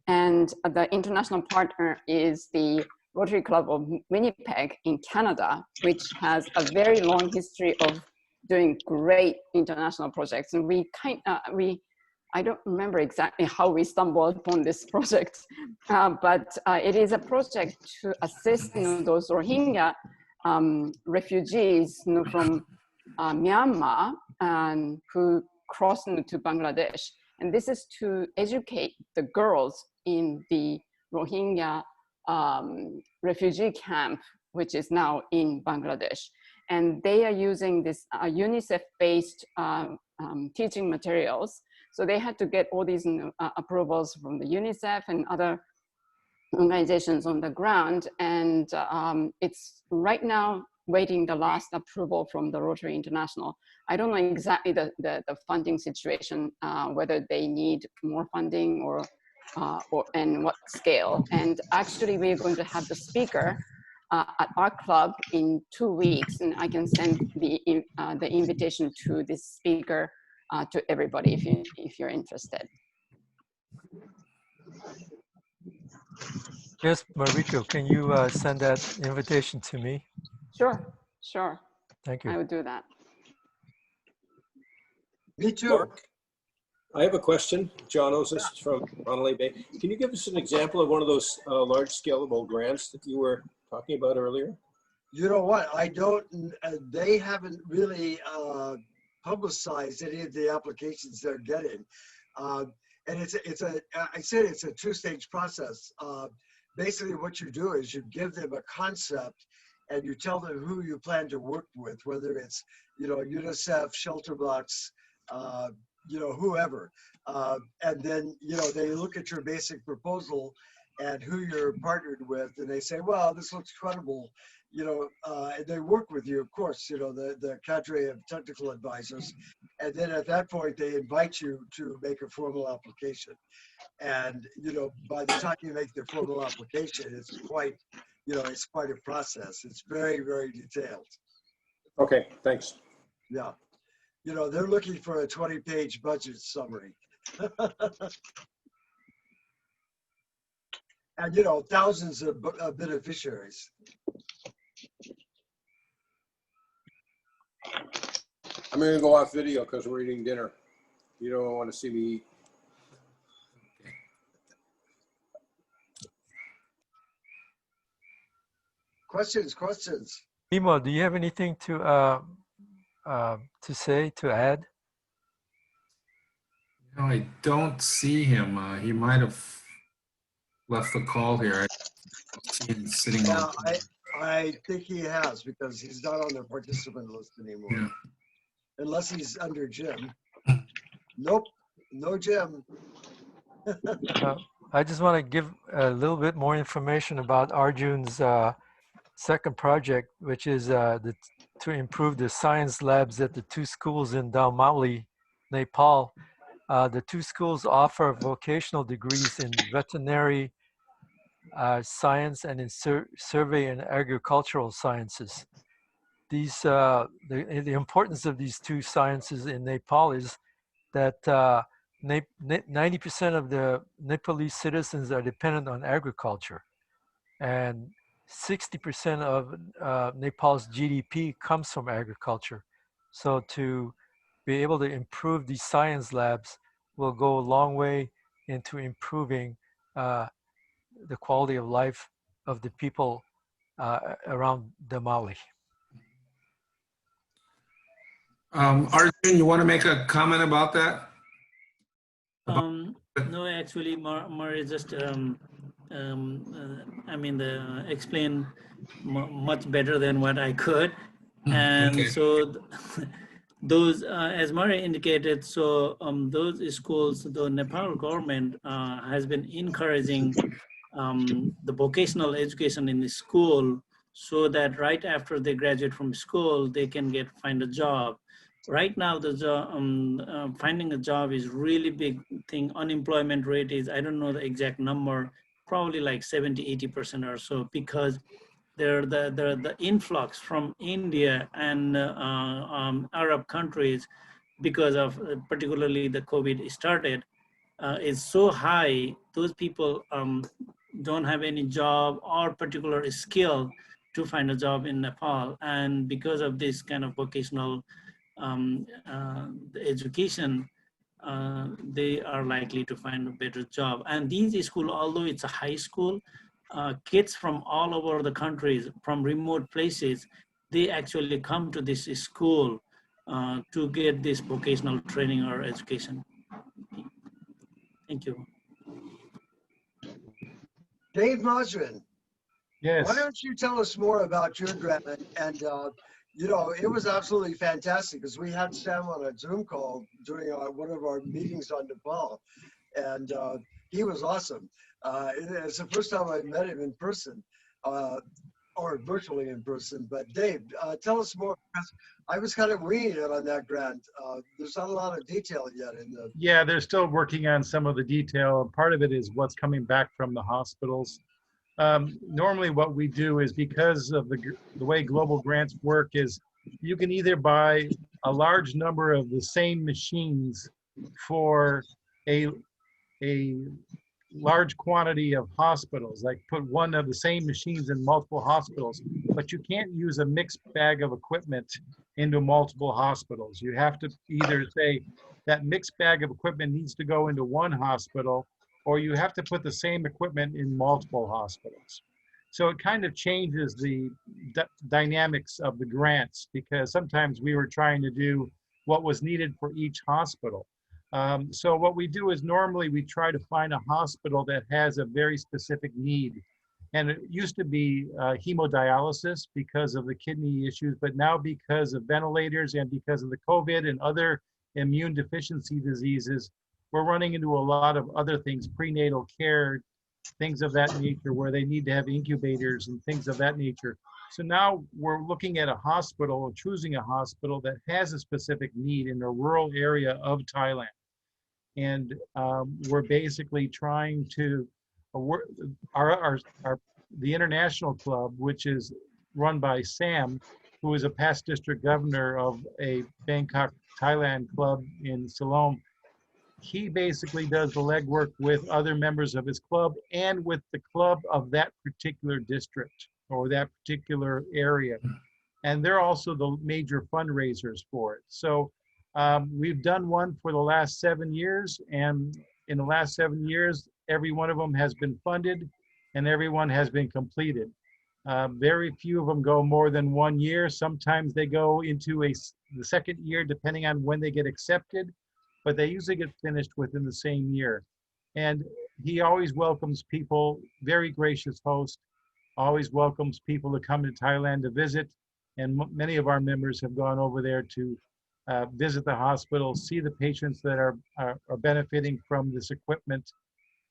and the international partner is the Rotary Club of Winnipeg in Canada, which has a very long history of doing great international projects. And I don't remember exactly how we stumbled upon this project, but it is a project to assist those Rohingya refugees from Myanmar who crossed to Bangladesh. And this is to educate the girls in the Rohingya refugee camp, which is now in Bangladesh. And they are using this UNICEF-based teaching materials. So they had to get all these approvals from the UNICEF and other organizations on the ground. And it's right now waiting the last approval from the Rotary International. I don't know exactly the funding situation, whether they need more funding or and what scale. And actually we're going to have the speaker at our club in 2 weeks, and I can send the invitation to this speaker to everybody if you're interested. Yes, Mariko, can you send that invitation to me? Sure. Thank you. I would do that. Me too. Mark, I have a question. John Osis from Honolulu Bay. Can you give us an example of one of those large scalable grants that you were talking about earlier? You know what? I don't. They haven't really publicized any of the applications they're getting, and I said it's a two-stage process. Basically, what you do is you give them a concept, and you tell them who you plan to work with, whether it's UNICEF, Shelter Box, whoever, and then they look at your basic proposal and who you're partnered with, and they say, well, this looks credible. And they work with you, of course, the cadre of technical advisors. And then at that point, they invite you to make a formal application. And, by the time you make the formal application, it's quite a process. It's very, very detailed. Okay, thanks. Yeah. They're looking for a 20-page budget summary. And, thousands of beneficiaries. I'm going to go off video because we're eating dinner. You don't want to see me eat. Questions. Imo, do you have anything to say, to add? No, I don't see him. He might have left the call here. I see him sitting Yeah, on. I think he has, because he's not on the participant list anymore. Yeah. Unless he's under Jim. Nope, no Jim. I just want to give a little bit more information about Arjun's second project, which is to improve the science labs at the two schools in Daumauli, Nepal. The two schools offer vocational degrees in veterinary science and in survey and agricultural sciences. These the importance of these two sciences in Nepal is that 90% of the Nepalese citizens are dependent on agriculture, and 60% of Nepal's GDP comes from agriculture. So to be able to improve these science labs will go a long way into improving the quality of life of the people around Daumauli. Arjun, you want to make a comment about that? No, actually, Murray just, explain much better than what I could. And Okay. so those, as Murray indicated, so those schools, the Nepal government has been encouraging the vocational education in the school, so that right after they graduate from school, they can find a job. Right now, the finding a job is really big thing. Unemployment rate is, I don't know the exact number, probably like 70–80% or so, because the influx from India and Arab countries, because of particularly the COVID started, is so high. Those people don't have any job or particular skill to find a job in Nepal, and because of this kind of vocational education, they are likely to find a better job. And these schools, although it's a high school, kids from all over the countries, from remote places, they actually come to this school to get this vocational training or education. Thank you. Dave Mosrin, Yes. why don't you tell us more about your grant? And it was absolutely fantastic, because we had Sam on a Zoom call during one of our meetings on Nepal, and he was awesome. It's the first time I met him in person, or virtually in person. But Dave, tell us more, because I was kind of winging it on that grant. There's not a lot of detail yet in the. Yeah, they're still working on some of the detail. Part of it is what's coming back from the hospitals. Normally what we do is, because of the way global grants work, is you can either buy a large number of the same machines for a large quantity of hospitals, like put one of the same machines in multiple hospitals, but you can't use a mixed bag of equipment into multiple hospitals. You have to either say that mixed bag of equipment needs to go into one hospital, or you have to put the same equipment in multiple hospitals. So it kind of changes the dynamics of the grants, because sometimes we were trying to do what was needed for each hospital. So what we do is normally we try to find a hospital that has a very specific need. And it used to be hemodialysis because of the kidney issues, but now because of ventilators and because of the COVID and other immune deficiency diseases, we're running into a lot of other things, prenatal care, things of that nature, where they need to have incubators and things of that nature. So now we're looking at a hospital, or choosing a hospital that has a specific need in a rural area of Thailand. And we're basically trying to, the international club, which is run by Sam, who is a past district governor of a Bangkok, Thailand club in Siloam. He basically does the legwork with other members of his club and with the club of that particular district or that particular area. And they're also the major fundraisers for it. So we've done one for the last 7 years, and in the last 7 years, every one of them has been funded and everyone has been completed. Very few of them go more than 1 year. Sometimes they go into the second year, depending on when they get accepted, but they usually get finished within the same year. And he always welcomes people, very gracious host, always welcomes people to come to Thailand to visit. And many of our members have gone over there to visit the hospital, see the patients that are benefiting from this equipment,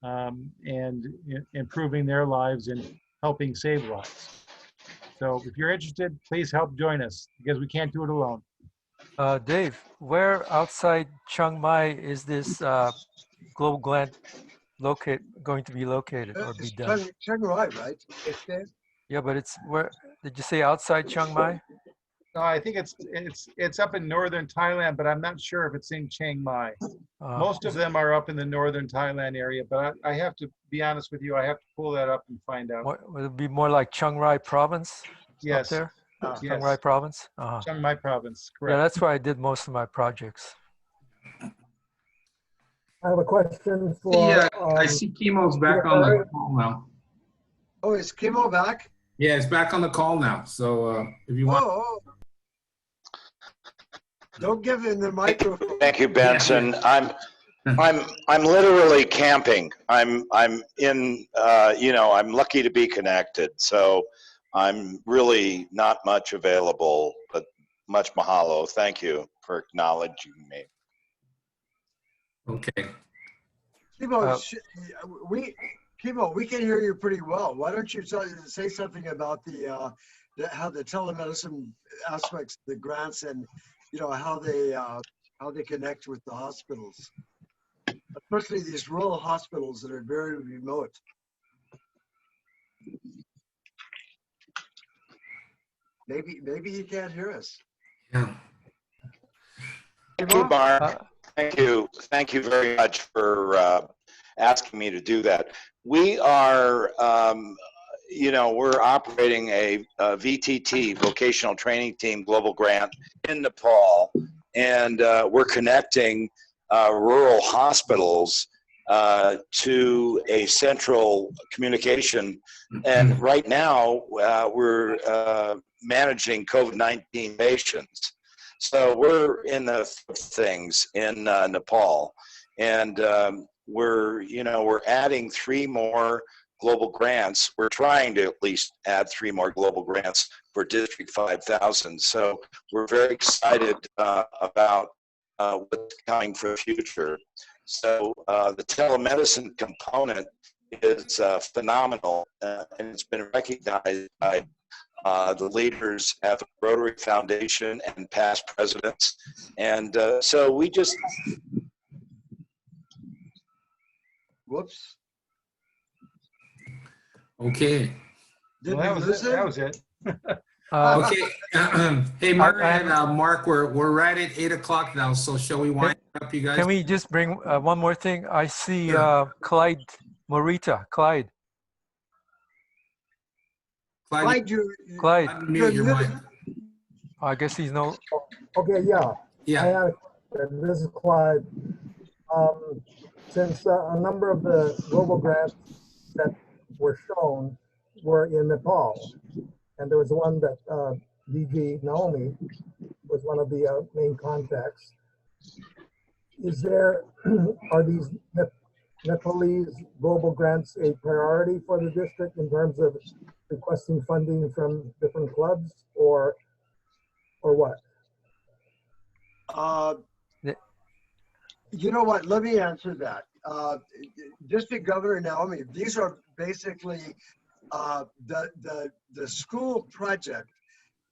and improving their lives and helping save lives. So if you're interested, please help join us, because we can't do it alone. Dave, where outside Chiang Mai is this global grant going to be located or be It's done? Chiang Rai, right? Okay. Yeah, but it's where? Did you say outside Chiang Mai? No, I think it's up in northern Thailand, but I'm not sure if it's in Chiang Mai. Most of them are up in the northern Thailand area, but I have to be honest with you, I have to pull that up and find out. Would it be more like Chiang Rai province? Yes. Up there? Yes. Chiang Rai province? Chiang Mai province, correct. Yeah, that's where I did most of my projects. I have a question for. Yeah, I see Chemo's back on the call now. Oh, is Kimo back? Yeah, it's back on the call now. So if you want. Oh. Don't give him the microphone. Thank you, Benson. I'm literally camping. I'm in, I'm lucky to be connected. So I'm really not much available, but much mahalo. Thank you for acknowledging me. Okay. Kimo, we can hear you pretty well. Why don't you say something about how the telemedicine aspects of the grants, and how they connect with the hospitals, especially these rural hospitals that are very remote. Maybe he can't hear us. Yeah. Thank you, Mark. Thank you very much for asking me to do that. We are, we're operating a VTT, Vocational Training Team Global Grant in Nepal, and we're connecting rural hospitals to a central communication. And right now, we're managing COVID-19 patients. So we're in the things in Nepal, and we're adding 3 more global grants. We're trying to at least add 3 more global grants for District 5000. So we're very excited about what's coming for the future. So the telemedicine component is phenomenal, and it's been recognized by the leaders at the Rotary Foundation and past presidents. And so we just... Whoops. Okay. Did Well, we lose that him? was it. Okay. Hey, Murray I- and Mark, we're right at 8 o'clock now, so shall we wind up, you guys? Can we just bring one more thing? I see Sure. Clyde Morita. Clyde. Clyde, Clyde. Mute your mic. I guess he's no. Okay, yeah. I Yeah. had a question. This is Clyde. Since a number of the global grants that were shown were in Nepal, and there was one that DG Naomi was one of the main contacts. Is there, are these Nepalese global grants a priority for the district in terms of requesting funding from different clubs, or what? You know what? Let me answer that. District Governor Naomi, these are basically the school project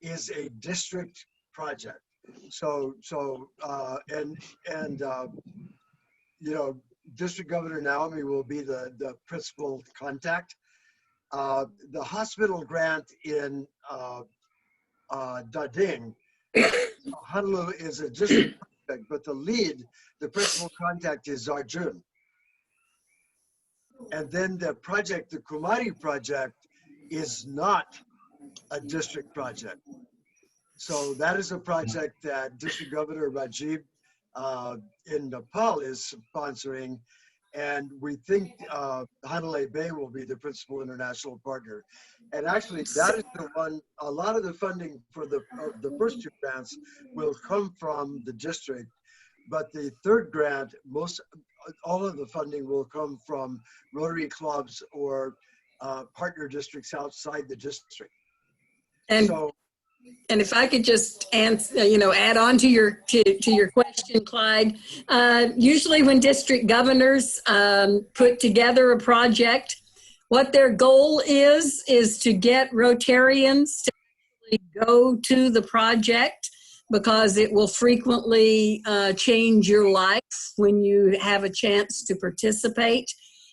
is a district project. So you know, District Governor Naomi will be the principal contact. The hospital grant in Dading, Honolulu is a district project, but the principal contact is Arjun. And then the project, the Kumari project, is not a district project. So that is a project that District Governor Rajiv in Nepal is sponsoring. And we think Hanalei Bay will be the principal international partner. And actually, that is the one, a lot of the funding for the first two grants will come from the district. But the third grant, all of the funding will come from Rotary clubs or partner districts outside the district. And if I could just answer, add on to your question, Clyde. Usually, when district governors put together a project, what their goal is to get Rotarians to actually go to the project, because it will frequently change your life when you have a chance to participate.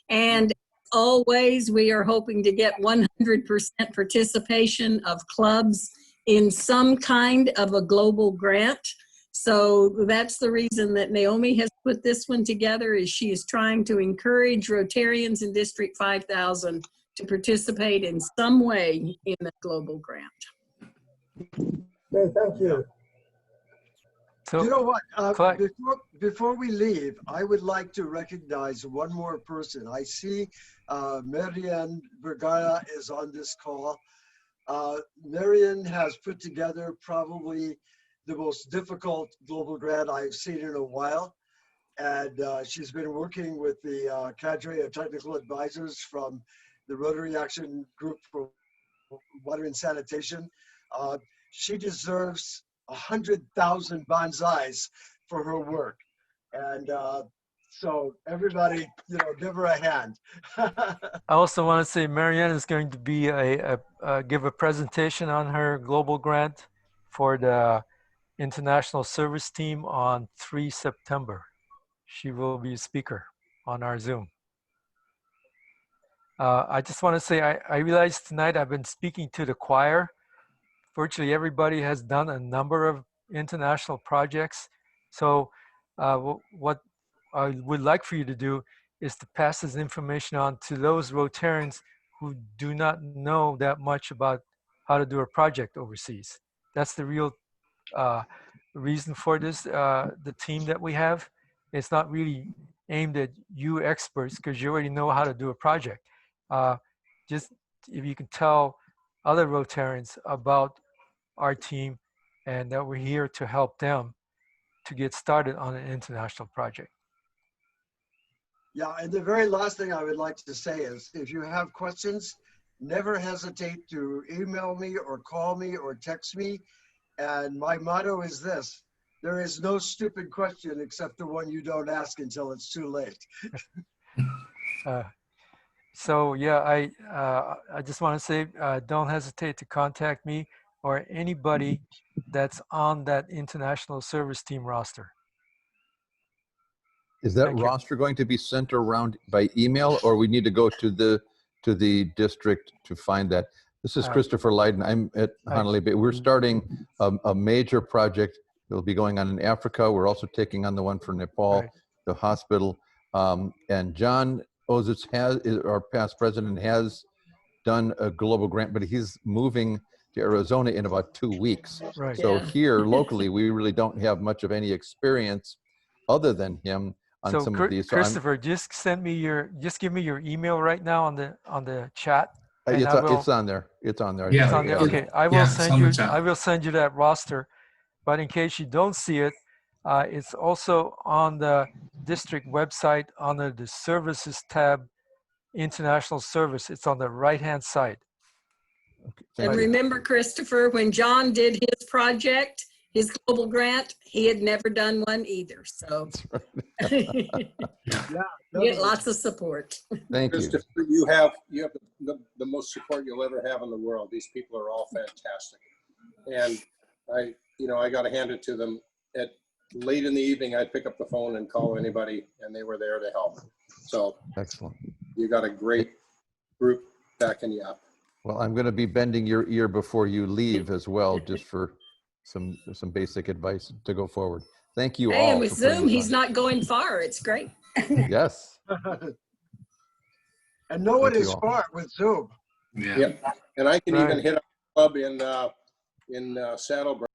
And always, we are hoping to get 100% participation of clubs in some kind of a global grant. So that's the reason that Naomi has put this one together, is she is trying to encourage Rotarians in District 5000 to participate in some way in the global grant. Okay, thank you. So, you know what? Clyde. Before we leave, I would like to recognize one more person. I see Marianne Vergara is on this call. Marian has put together probably the most difficult global grant I've seen in a while. And she's been working with the cadre of technical advisors from the Rotary Action Group for Water and Sanitation. She deserves 100,000 bonsais for her work. And so everybody, give her a hand. I also want to say Marianne is going to be give a presentation on her global grant for the International Service Team on 3 September. She will be a speaker on our Zoom. I just want to say, I realized tonight I've been speaking to the choir. Virtually everybody has done a number of international projects. So what I would like for you to do is to pass this information on to those Rotarians who do not know that much about how to do a project overseas. That's the real reason for this, the team that we have. It's not really aimed at you experts, because you already know how to do a project. Just if you can tell other Rotarians about our team and that we're here to help them to get started on an international project. Yeah, and the very last thing I would like to say is, if you have questions, never hesitate to email me or call me or text me. And my motto is this: there is no stupid question except the one you don't ask until it's too late. So yeah, I just want to say, don't hesitate to contact me or anybody that's on that international service team roster. Is that Thank you. roster going to be sent around by email, or we need to go to to the district to find that. This is Christopher Lydon. I'm at Honolulu Bay. We're starting a major project that will be going on in Africa. We're also taking on the one for Nepal, Right. the hospital. And John Ozitz our past president, has done a global grant, but he's moving to Arizona in about 2 weeks. Right. So Yeah. here locally, we really don't have much of any experience other than him on So some of these. So Christopher, just give me your email right now on the chat. And it's on there. It's on there. It's Yeah. on there. Okay, I will send you that roster. But in case you don't see it, it's also on the district website under the services tab, international service. It's on the right-hand side. Thank And you. remember, Christopher, when John did his project, his global grant, he had never done one either. So you get lots of support. Thank you. Christopher, you have the most support you'll ever have in the world. These people are all fantastic. And I got to hand it to them. At late in the evening, I'd pick up the phone and call anybody, and they were there to help. So Excellent. you got a great group backing you up. Well, I'm going to be bending your ear before you leave as well, just for some basic advice to go forward. Thank you Hey, all. and with for putting Zoom, this he's on. not going far. It's great. Yes. And no one Thank is you all. far with Zoom. Yeah. Yep. And I can Right. even hit a club in Saddlebrook